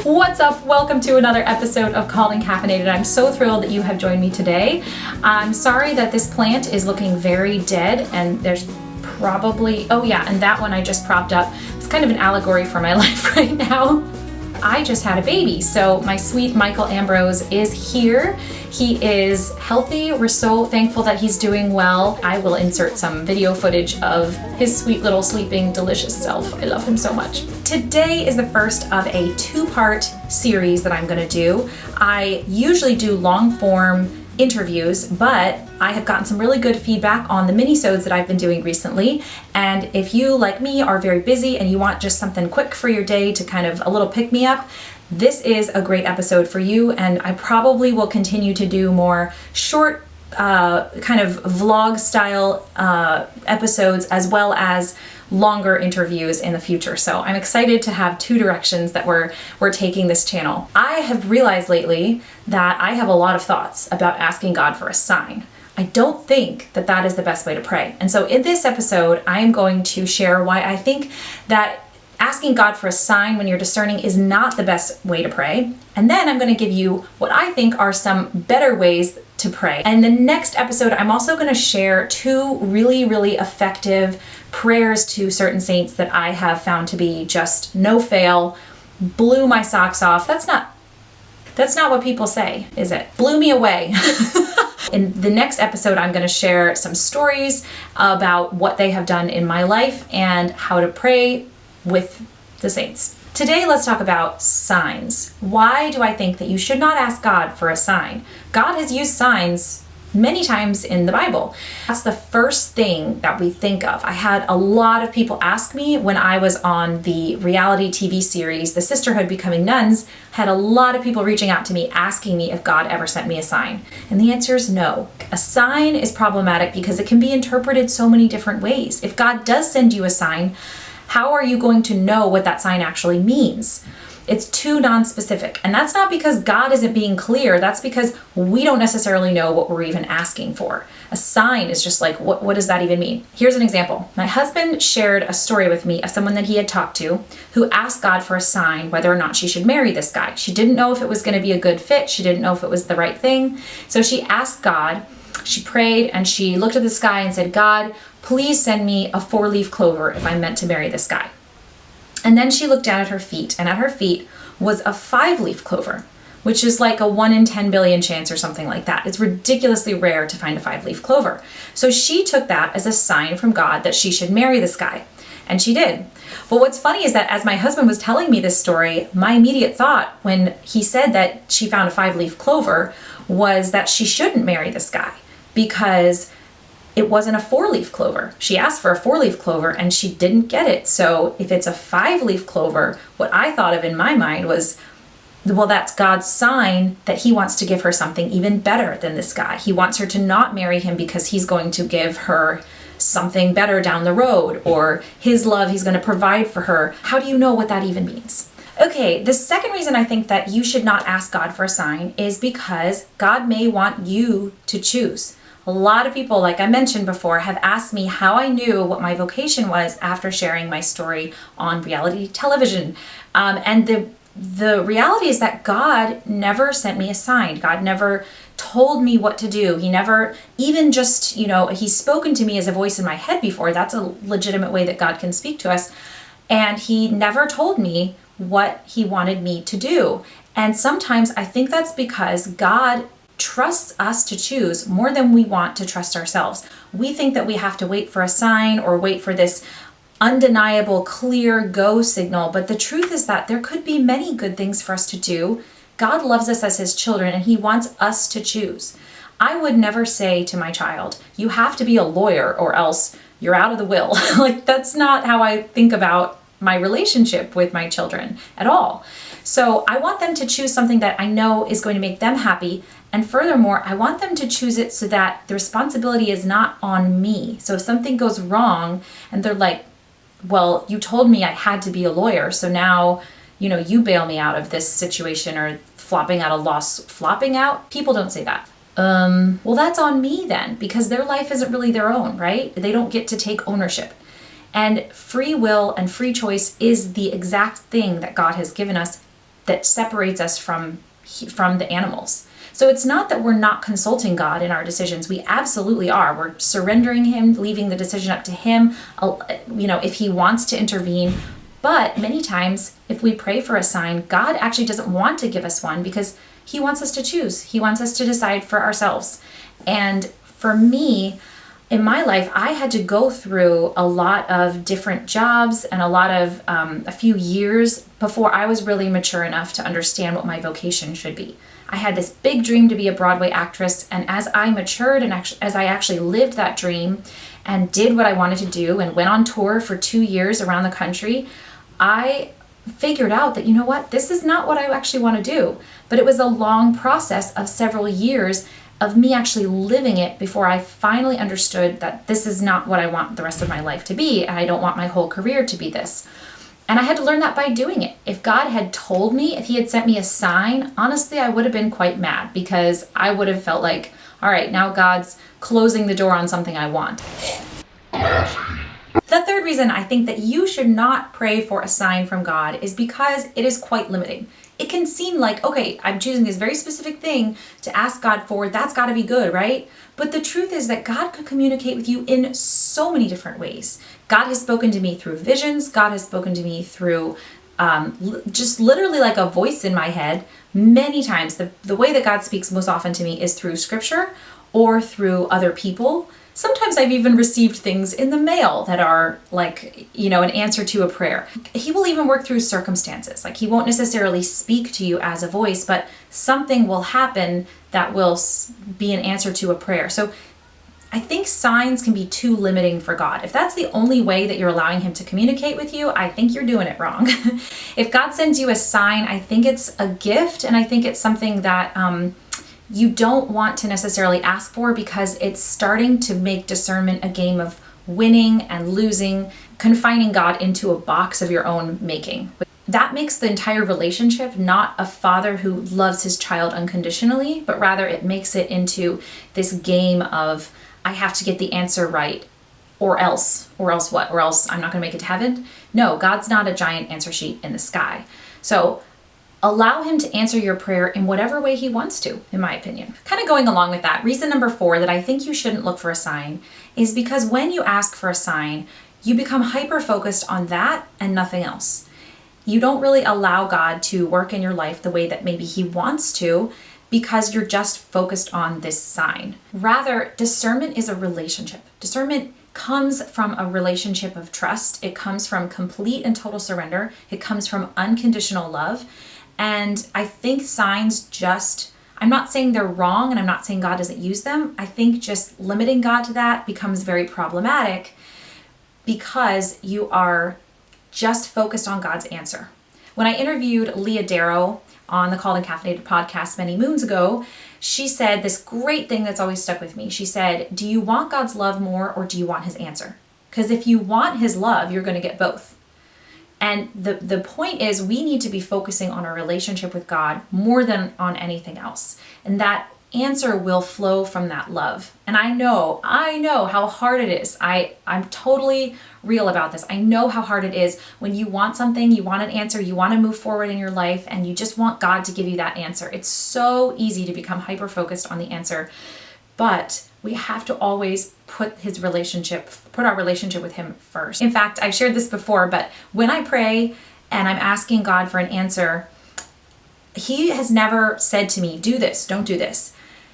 What's up? Welcome to another episode of Calling Caffeinated. I'm so thrilled that you have joined me today. I'm sorry that this plant is looking very dead and there's probably, oh yeah, and that one I just propped up. It's kind of an allegory for my life right now. I just had a baby, so my sweet Michael Ambrose is here. He is healthy. We're so thankful that he's doing well. I will insert some video footage of his sweet little sleeping delicious self. I love him so much. Today is the first of a two-part series that I'm gonna do. I usually do long-form interviews, but I have gotten some really good feedback on the mini-sodes that I've been doing recently. And if you, like me, are very busy and you want just something quick for your day to kind of a little pick-me-up, this is a great episode for you. And I probably will continue to do more short kind of vlog style episodes as well as longer interviews in the future. So I'm excited to have two directions that we're taking this channel. I have realized lately that I have a lot of thoughts about asking God for a sign. I don't think that that is the best way to pray. And so in this episode, I am going to share why I think that asking God for a sign when you're discerning is not the best way to pray. And then I'm going to give you what I think are some better ways to pray. And the next episode, I'm also going to share two really, really effective prayers to certain saints that I have found to be just no fail, blew my socks off. That's not what people say, is it? Blew me away. In the next episode, I'm going to share some stories about what they have done in my life and how to pray with the saints. Today, let's talk about signs. Why do I think that you should not ask God for a sign? God has used signs many times in the Bible. That's the first thing that we think of. I had a lot of people ask me when I was on the reality TV series, The Sisterhood Becoming Nuns, had a lot of people reaching out to me asking me if God ever sent me a sign. And the answer is no. A sign is problematic because it can be interpreted so many different ways. If God does send you a sign, how are you going to know what that sign actually means? It's too non-specific. And that's not because God isn't being clear. That's because we don't necessarily know what we're even asking for. A sign is just like, what does that even mean? Here's an example. My husband shared a story with me of someone that he had talked to who asked God for a sign whether or not she should marry this guy. She didn't know if it was going to be a good fit. She didn't know if it was the right thing. So she asked God, she prayed, and she looked at the sky and said, God, please send me a 4-leaf clover if I'm meant to marry this guy. And then she looked down at her feet, and at her feet was a 5-leaf clover, which is like a 1 in 10 billion chance or something like that. It's ridiculously rare to find a 5-leaf clover. So she took that as a sign from God that she should marry this guy. And she did. But what's funny is that as my husband was telling me this story, my immediate thought when he said that she found a 5-leaf clover was that she shouldn't marry this guy because it wasn't a 4-leaf clover. She asked for a 4-leaf clover and she didn't get it. So if it's a 5-leaf clover, what I thought of in my mind was, well, that's God's sign that he wants to give her something even better than this guy. He wants her to not marry him because he's going to give her something better down the road, or his love he's going to provide for her. How do you know what that even means? Okay, the second reason I think that you should not ask God for a sign is because God may want you to choose. A lot of people, like I mentioned before, have asked me how I knew what my vocation was after sharing my story on reality television. And the reality is that God never sent me a sign. God never told me what to do. He never even just, he's spoken to me as a voice in my head before. That's a legitimate way that God can speak to us. And he never told me what he wanted me to do. And sometimes I think that's because God trusts us to choose more than we want to trust ourselves. We think that we have to wait for a sign or wait for this undeniable, clear go signal. But the truth is that there could be many good things for us to do. God loves us as his children and he wants us to choose. I would never say to my child, you have to be a lawyer or else you're out of the will. Like, that's not how I think about my relationship with my children at all. So I want them to choose something that I know is going to make them happy. And furthermore, I want them to choose it so that the responsibility is not on me. So if something goes wrong and they're like, well, you told me I had to be a lawyer, so now, you bail me out of this situation, or flopping out a loss. Flopping out? People don't say that. Well, that's on me then, because their life isn't really their own, right? They don't get to take ownership. And free will and free choice is the exact thing that God has given us that separates us from the animals. So it's not that we're not consulting God in our decisions. We absolutely are. We're surrendering him, leaving the decision up to him, if he wants to intervene. But many times, if we pray for a sign, God actually doesn't want to give us one because he wants us to choose. He wants us to decide for ourselves. And for me, in my life, I had to go through a lot of different jobs and a few years before I was really mature enough to understand what my vocation should be. I had this big dream to be a Broadway actress, and as I matured and as I actually lived that dream and did what I wanted to do and went on tour for 2 years around the country, I figured out that, you know what, this is not what I actually want to do. But it was a long process of several years of me actually living it before I finally understood that this is not what I want the rest of my life to be, and I don't want my whole career to be this. And I had to learn that by doing it. If God had told me, if he had sent me a sign, honestly, I would have been quite mad because I would have felt like, all right, now God's closing the door on something I want. The third reason I think that you should not pray for a sign from God is because it is quite limiting. It can seem like, okay, I'm choosing this very specific thing to ask God for, that's got to be good, right? But the truth is that God could communicate with you in so many different ways. God has spoken to me through visions. God has spoken to me through just literally like a voice in my head many times. The way that God speaks most often to me is through scripture or through other people. Sometimes I've even received things in the mail that are like, an answer to a prayer. He will even work through circumstances. Like he won't necessarily speak to you as a voice, but something will happen that will be an answer to a prayer. So I think signs can be too limiting for God. If that's the only way that you're allowing him to communicate with you, I think you're doing it wrong. If God sends you a sign, I think it's a gift, and I think it's something that you don't want to necessarily ask for because it's starting to make discernment a game of winning and losing, confining God into a box of your own making. That makes the entire relationship not a father who loves his child unconditionally, but rather it makes it into this game of, I have to get the answer right, or else what? Or else I'm not going to make it to heaven? No, God's not a giant answer sheet in the sky. So allow him to answer your prayer in whatever way he wants to, in my opinion. Kind of going along with that, reason number 4 that I think you shouldn't look for a sign is because when you ask for a sign, you become hyper-focused on that and nothing else. You don't really allow God to work in your life the way that maybe he wants to because you're just focused on this sign. Rather, discernment is a relationship. Discernment comes from a relationship of trust. It comes from complete and total surrender. It comes from unconditional love. And I think signs I'm not saying they're wrong and I'm not saying God doesn't use them. I think just limiting God to that becomes very problematic because you are just focused on God's answer. When I interviewed Leah Darrow on the Called and Caffeinated podcast many moons ago, she said this great thing that's always stuck with me. She said, do you want God's love more or do you want his answer? Because if you want his love, you're going to get both. And the point is we need to be focusing on our relationship with God more than on anything else. And that answer will flow from that love. And I know how hard it is. I'm totally real about this. I know how hard it is when you want something, you want an answer, you want to move forward in your life, and you just want God to give you that answer. It's so easy to become hyper-focused on the answer. But we have to always put our relationship with him first. In fact, I've shared this before, but when I pray and I'm asking God for an answer, he has never said to me, do this, don't do this.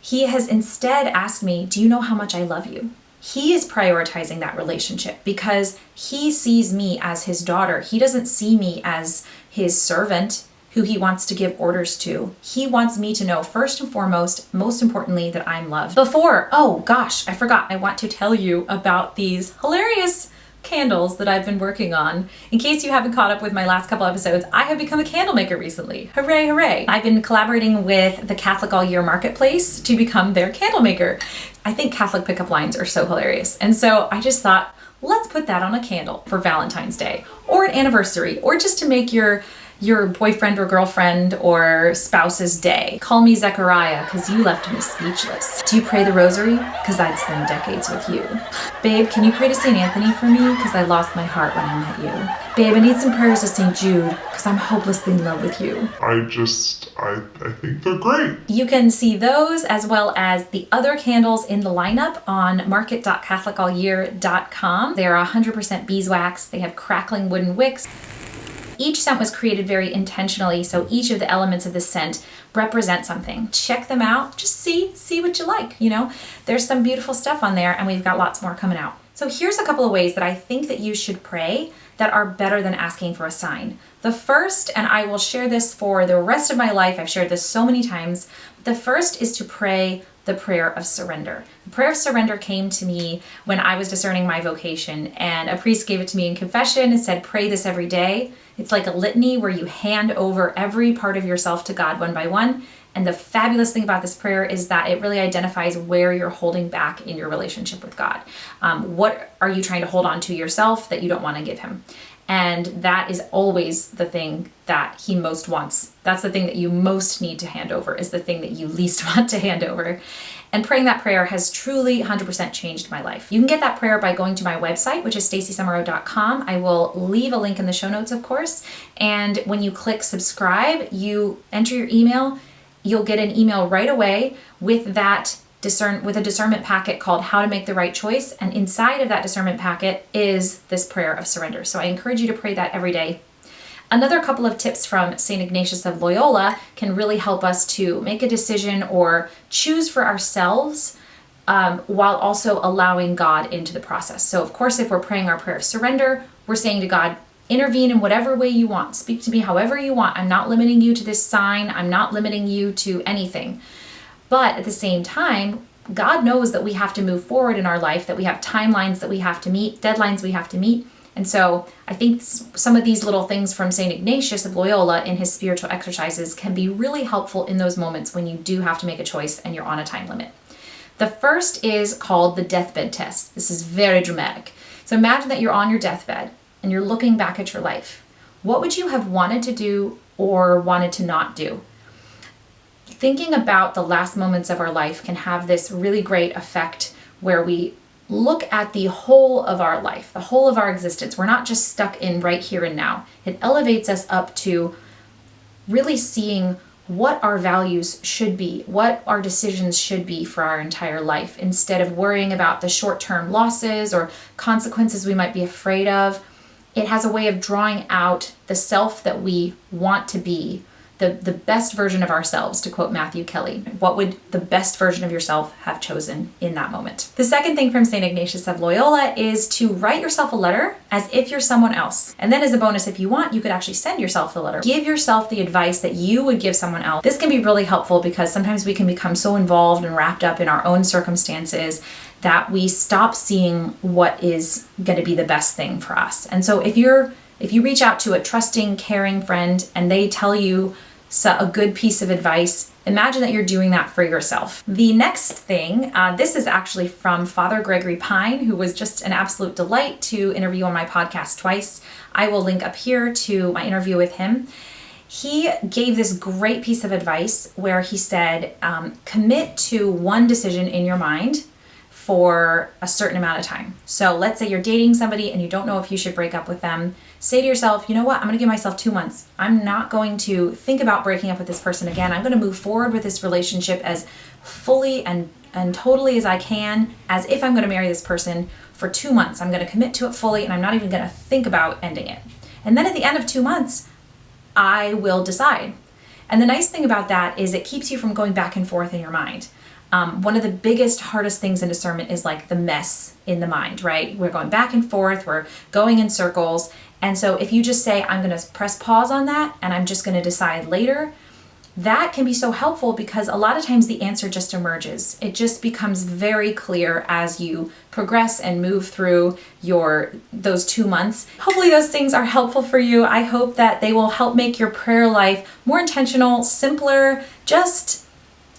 He has instead asked me, do you know how much I love you? He is prioritizing that relationship because he sees me as his daughter. He doesn't see me as his servant who he wants to give orders to. He wants me to know first and foremost, most importantly, that I'm loved. I forgot. I want to tell you about these hilarious candles that I've been working on. In case you haven't caught up with my last couple episodes, I have become a candle maker recently. Hooray, hooray. I've been collaborating with the Catholic All Year Marketplace to become their candle maker. I think Catholic pickup lines are so hilarious. And so I just thought, let's put that on a candle for Valentine's Day or an anniversary or just to make your your boyfriend or girlfriend or spouse's day. Call me Zechariah, because you left me speechless. Do you pray the rosary? Because I'd spend decades with you. Babe, can you pray to St. Anthony for me? Because I lost my heart when I met you. Babe, I need some prayers to St. Jude, because I'm hopelessly in love with you. I think they're great. You can see those as well as the other candles in the lineup on market.catholicallyear.com. They are 100% beeswax. They have crackling wooden wicks. Each scent was created very intentionally, so each of the elements of the scent represent something. Check them out. Just see what you like, you know? There's some beautiful stuff on there, and we've got lots more coming out. So here's a couple of ways that I think that you should pray that are better than asking for a sign. The first, and I will share this for the rest of my life, I've shared this so many times, the first is to pray the prayer of surrender. The prayer of surrender came to me when I was discerning my vocation, and a priest gave it to me in confession and said, pray this every day. It's like a litany where you hand over every part of yourself to God one by one. And the fabulous thing about this prayer is that it really identifies where you're holding back in your relationship with God. What are you trying to hold on to yourself that you don't want to give him? And that is always the thing that he most wants. That's the thing that you most need to hand over, is the thing that you least want to hand over. And praying that prayer has truly 100% changed my life. You can get that prayer by going to my website, which is stacysummerow.com. I will leave a link in the show notes, of course. And when you click subscribe, you enter your email, you'll get an email right away with that with a discernment packet called How to Make the Right Choice. And inside of that discernment packet is this prayer of surrender. So I encourage you to pray that every day. Another couple of tips from St. Ignatius of Loyola can really help us to make a decision or choose for ourselves while also allowing God into the process. So of course, if we're praying our prayer of surrender, we're saying to God, intervene in whatever way you want. Speak to me however you want. I'm not limiting you to this sign. I'm not limiting you to anything. But at the same time, God knows that we have to move forward in our life, that we have timelines that we have to meet, deadlines we have to meet. And so I think some of these little things from St. Ignatius of Loyola in his spiritual exercises can be really helpful in those moments when you do have to make a choice and you're on a time limit. The first is called the deathbed test. This is very dramatic. So imagine that you're on your deathbed and you're looking back at your life. What would you have wanted to do or wanted to not do? Thinking about the last moments of our life can have this really great effect where we look at the whole of our life, the whole of our existence. We're not just stuck in right here and now. It elevates us up to really seeing what our values should be, what our decisions should be for our entire life, instead of worrying about the short-term losses or consequences we might be afraid of. It has a way of drawing out the self that we want to be, the best version of ourselves, to quote Matthew Kelly. What would the best version of yourself have chosen in that moment? The second thing from St. Ignatius of Loyola is to write yourself a letter as if you're someone else. And then as a bonus, if you want, you could actually send yourself the letter. Give yourself the advice that you would give someone else. This can be really helpful because sometimes we can become so involved and wrapped up in our own circumstances that we stop seeing what is going to be the best thing for us. And so if you reach out to a trusting, caring friend and they tell you a good piece of advice, imagine that you're doing that for yourself. The next thing, this is actually from Father Gregory Pine, who was just an absolute delight to interview on my podcast twice. I will link up here to my interview with him. He gave this great piece of advice where he said, commit to one decision in your mind for a certain amount of time. So let's say you're dating somebody and you don't know if you should break up with them. Say to yourself, you know what, I'm gonna give myself 2 months. I'm not going to think about breaking up with this person again. I'm gonna move forward with this relationship as fully and totally as I can, as if I'm gonna marry this person for 2 months. I'm gonna commit to it fully and I'm not even gonna think about ending it. And then at the end of 2 months, I will decide. And the nice thing about that is it keeps you from going back and forth in your mind. One of the biggest, hardest things in discernment is like the mess in the mind, right? We're going back and forth, we're going in circles. And so if you just say, I'm going to press pause on that and I'm just going to decide later, that can be so helpful because a lot of times the answer just emerges. It just becomes very clear as you progress and move through those 2 months. Hopefully those things are helpful for you. I hope that they will help make your prayer life more intentional, simpler, just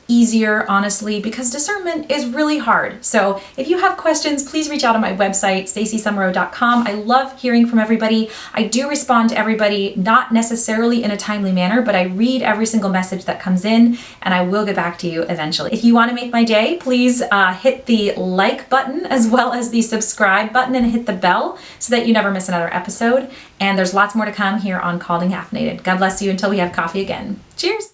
easier, honestly, because discernment is really hard. So if you have questions, please reach out on my website, stacysummerow.com. I love hearing from everybody. I do respond to everybody, not necessarily in a timely manner, but I read every single message that comes in, and I will get back to you eventually. If you want to make my day, please hit the like button as well as the subscribe button and hit the bell so that you never miss another episode. And there's lots more to come here on Called and Caffeinated. God bless you until we have coffee again. Cheers!